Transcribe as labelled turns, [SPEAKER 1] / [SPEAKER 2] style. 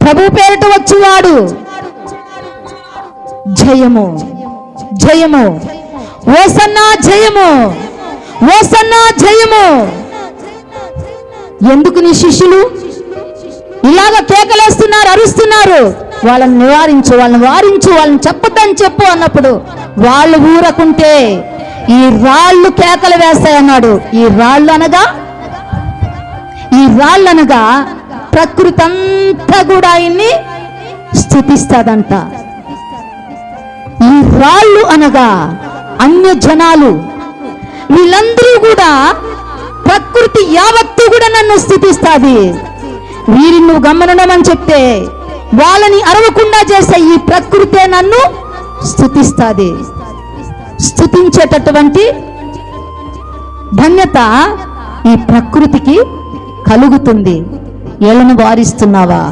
[SPEAKER 1] ప్రభు పేరిట వచ్చువాడు జయము జయము, ఓసన్నా జయము, ఓసన్నా జయము. ఎందుకు నీ శిష్యులు ఇలాగ కేకలేస్తున్నారు, అరుస్తున్నారు? వాళ్ళని నివారించు, వాళ్ళని వారించు, వాళ్ళని చెప్పొద్దని చెప్పు అన్నప్పుడు వాళ్ళు ఊరకుంటే ఈ రాళ్ళు కేకలు వేస్తాయన్నాడు. ఈ రాళ్ళు అనగా ప్రకృతి అంతా కూడా ఆయన్ని స్తుతిస్తాదంట. ఈ రాళ్ళు అనగా అన్య జనాలు, వీళ్ళందరూ కూడా ప్రకృతి యావత్తు కూడా నన్ను స్తుతిస్తాది. వీరిని నువ్వు గమనమని చెప్తే వాళ్ళని అరవకుండా చేసే ఈ ప్రకృతే నన్ను స్తుతిస్తాది. స్తుతించేటటువంటి ధన్యత ఈ ప్రకృతికి కలుగుతుంది. ఏళ్ళను వారిస్తున్నావా?